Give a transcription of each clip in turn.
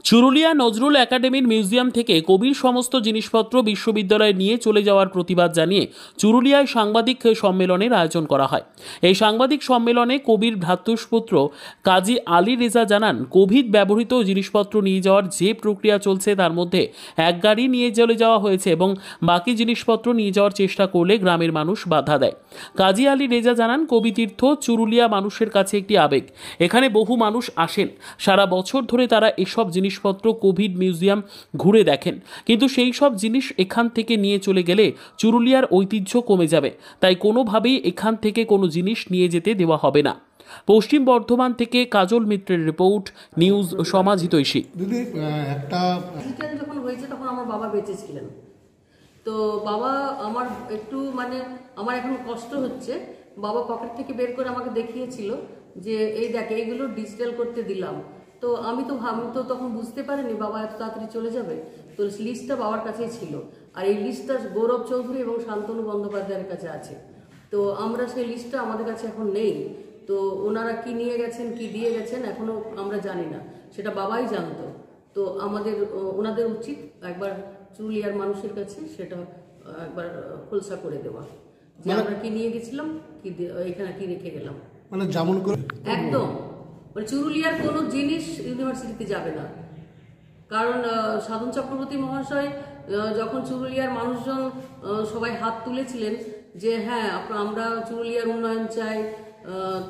চুরুলিয়া নজরুল একাডেমির মিউজিয়াম থেকে কবির সমস্ত জিনিসপত্র বিশ্ববিদ্যালয়ে নিয়ে চলে যাওয়ার প্রতিবাদ জানিয়ে চুরুলিয়ায় সাংবাদিক সম্মেলনের আয়োজন করা হয়। এই সাংবাদিক সম্মেলনে কবির ভ্রাতুষ্পুত্র কাজী আলী রেজা জানান, কোভিড ব্যবহৃত জিনিসপত্র নিয়ে যাওয়ার যে প্রক্রিয়া চলছে তার মধ্যে এক গাড়ি নিয়ে চলে যাওয়া হয়েছে এবং বাকি জিনিসপত্র নিয়ে যাওয়ার চেষ্টা করলে গ্রামের মানুষ বাধা দেয়। কাজী আলী রেজা জানান, কবিতীর্থ চুরুলিয়া মানুষের কাছে একটি আবেগ। এখানে বহু মানুষ আসেন, সারা বছর ধরে তারা এসব জিনিসপত্র কোভিড মিউজিয়াম ঘুরে দেখেন, কিন্তু সেই সব জিনিস এখান থেকে নিয়ে চলে গেলে চুরুলিয়ার ঐতিহ্য কমে যাবে, তাই কোনোভাবেই এখান থেকে কোনো জিনিস নিয়ে যেতে দেওয়া হবে না। পশ্চিম বর্ধমান থেকে কাজল মিত্রের রিপোর্ট, নিউজ সমাজ হিতৈষী। দিদি, একটা যখন হয়েছে তখন আমার বাবা বেঁচে ছিলেন, তো বাবা আমার একটু আমার এখন কষ্ট হচ্ছে। বাবা পকেট থেকে বের করে আমাকে দেখিয়েছিল যে এই দেখ, এইগুলো ডিজিটাল করতে দিলাম। তো আমি তো তখন বুঝতে পারিনি বাবা এত তাড়াতাড়ি চলে যাবে। তো লিস্টটা বাবার কাছেই ছিল, আর এই লিস্টটা গৌরব চৌধুরী এবং শান্তনু বন্দ্যোপাধ্যায়ের কাছে আছে। তো আমরা সেই লিস্টটা আমাদের কাছে এখন নেই। তো ওনারা কি নিয়ে গেছেন, কি দিয়ে গেছেন এখনো আমরা জানি না, সেটা বাবাই জানতো। তো ওনাদের উচিত একবার চুরুলিয়ার মানুষের কাছে সেটা একবার খোলসা করে দেওয়া, যে আমরা কি নিয়ে গেছিলাম, কি এখানে কি রেখে গেলাম। যেমন করে একদম চুরুলিয়ার কোনো জিনিস ইউনিভার্সিটিতে যাবে না, কারণ সাধন চক্রবর্তী মহাশয় যখন চুরুলিয়ার মানুষজন সবাই হাত তুলেছিলেন যে হ্যাঁ আমরা চুরুলিয়ার উন্নয়ন চাই,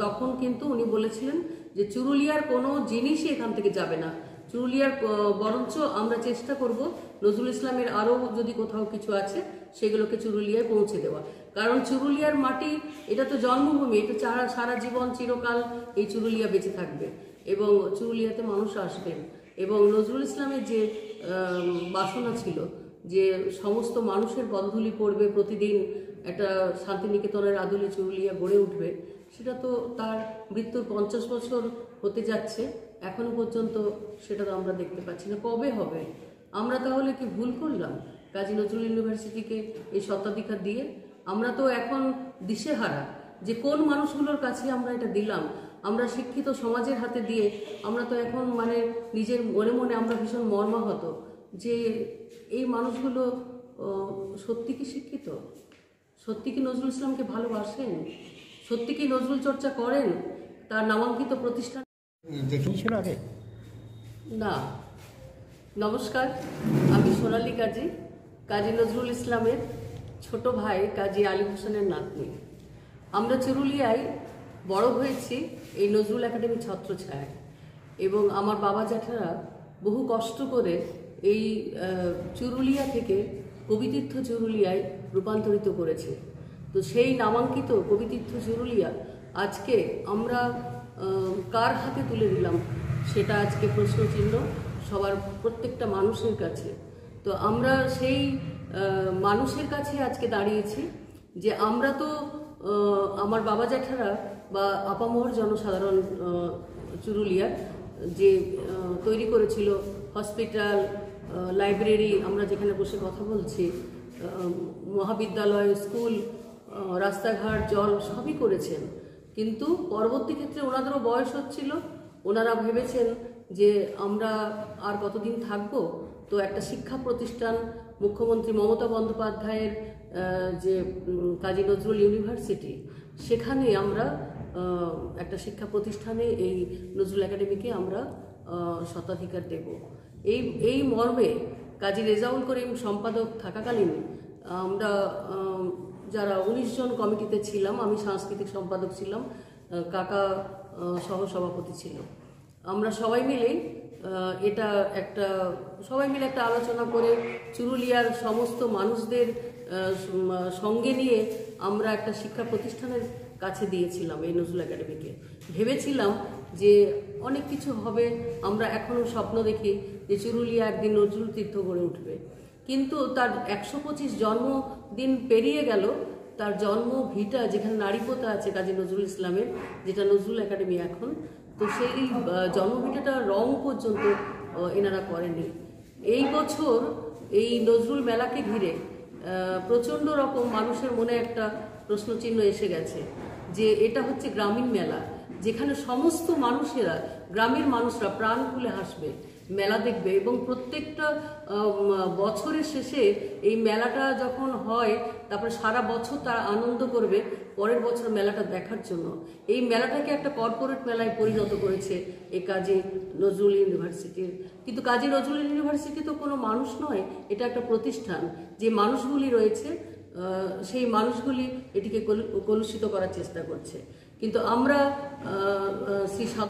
তখন কিন্তু উনি বলেছিলেন যে চুরুলিয়ার কোনো জিনিসই এখান থেকে যাবে না। চুরুলিয়ার বরঞ্চ আমরা চেষ্টা করব নজরুল ইসলামের আরও যদি কোথাও কিছু আছে সেগুলোকে চুরুলিয়ায় পৌঁছে দেওয়া, কারণ চুরুলিয়ার মাটি এটা তো জন্মভূমি, এটা সারা জীবন চিরকাল এই চুরুলিয়া বেঁচে থাকবে এবং চুরুলিয়াতে মানুষ আসবেন। এবং নজরুল ইসলামের যে বাসনা ছিল যে সমস্ত মানুষের পদধূলি পড়বে, প্রতিদিন একটা শান্তিনিকেতনের আদলে চুরুলিয়া গড়ে উঠবে, সেটা তো তার মৃত্যুর 50 বছর হতে যাচ্ছে, এখনো পর্যন্ত সেটা তো আমরা দেখতে পাচ্ছি না। কবে হবে? আমরা তাহলে কি ভুল করলাম কাজী নজরুল ইউনিভার্সিটিকে এই স্বত্বাধিকার দিয়ে? আমরা তো এখন দিশেহারা যে কোন মানুষগুলোর কাছে আমরা এটা দিলাম। আমরা শিক্ষিত সমাজের হাতে দিয়ে আমরা তো এখন নিজের মনে মনে আমরা ভীষণ মর্মাহত যে এই মানুষগুলো সত্যি কি শিক্ষিত, সত্যি কি নজরুল ইসলামকে ভালোবাসেন, সত্যি কি নজরুল চর্চা করেন, তার নামাঙ্কিত প্রতিষ্ঠান দেখেছিল আগে না। নমস্কার, আমি সোনালী কাজী, কাজী নজরুল ইসলামের ছোট ভাই কাজী আলী হোসেনের নাতনি। আমরা চুরুলিয়ায় বড় হয়েছি এই নজরুল একাডেমি ছত্রছায়ায়, এবং আমার বাবা জ্যাঠারা বহু কষ্ট করে এই চুরুলিয়া থেকে কবিতীর্থ চুরুলিয়ায় রূপান্তরিত করেছে। তো সেই নামাঙ্কিত কবিতীর্থ চুরুলিয়া আজকে আমরা কার হাতে তুলে দিলাম সেটা আজকে প্রশ্নচিহ্ন সবার, প্রত্যেকটা মানুষের কাছে। তো আমরা সেই মানুষের কাছে আজকে দাঁড়িয়েছি যে আমরা তো আমার বাবা জ্যাঠারা বা আপামর জনসাধারণ চুরুলিয়ার যে তৈরি করেছিল হসপিটাল, লাইব্রেরি, আমরা যেখানে বসে কথা বলছি, মহাবিদ্যালয়, স্কুল, রাস্তাঘাট, জল সবই করেছেন। কিন্তু পরবর্তী ক্ষেত্রে ওনাদেরও বয়স হচ্ছিল, ওনারা ভেবেছেন যে আমরা আর কতদিন থাকবো, তো একটা শিক্ষা প্রতিষ্ঠান মুখ্যমন্ত্রী মমতা বন্দ্যোপাধ্যায়ের যে কাজী নজরুল ইউনিভার্সিটি, সেখানে আমরা একটা শিক্ষা প্রতিষ্ঠানে এই নজরুল একাডেমিকে আমরা স্বত্বাধিকার দেব। এই মর্মে কাজী রেজাউল করিম সম্পাদক থাকাকালীন আমরা যারা 19 জন কমিটিতে ছিলাম, আমি সাংস্কৃতিক সম্পাদক ছিলাম, কাকা সহসভাপতি ছিল, আমরা সবাই মিলে একটা আলোচনা করে চুরুলিয়ার সমস্ত মানুষদের সঙ্গে নিয়ে আমরা একটা শিক্ষা প্রতিষ্ঠানের কাছে দিয়েছিলাম এই নজরুল একাডেমিকে। ভেবেছিলাম যে অনেক কিছু হবে, আমরা এখনও স্বপ্ন দেখি যে চুরুলিয়া একদিন নজরুল তীর্থ গড়ে উঠবে, কিন্তু তার 125 জন্মদিন পেরিয়ে গেল, তার জন্ম ভিটা যেখানে নারীপোতা আছে কাজী নজরুল ইসলামের, যেটা নজরুল একাডেমি এখন, তো সেই জন্মভিটাটা রং পর্যন্ত এনারা করেনি। এই বছর এই নজরুল মেলাকে ঘিরে প্রচণ্ড রকম মানুষের মনে একটা প্রশ্নচিহ্ন এসে গেছে যে এটা হচ্ছে গ্রামীণ মেলা, যেখানে সমস্ত মানুষেরা, গ্রামের মানুষরা প্রাণ খুলে হাসবে, মেলা দেখবে এবং প্রত্যেকটা বছরের শেষে এই মেলাটা যখন হয় তারপরে সারা বছর তারা আনন্দ করবে পরের বছর মেলাটা দেখার জন্য। এই মেলাটাকে একটা কর্পোরেট মেলায় পরিণত করেছে এই কাজী নজরুল ইউনিভার্সিটির। কিন্তু কাজী নজরুল ইউনিভার্সিটি তো কোনো মানুষ নয়, এটা একটা প্রতিষ্ঠান। যে মানুষগুলি রয়েছে সেই মানুষগুলি এটিকে কলুষিত করার চেষ্টা করছে। কিন্তু আমরা শ্রী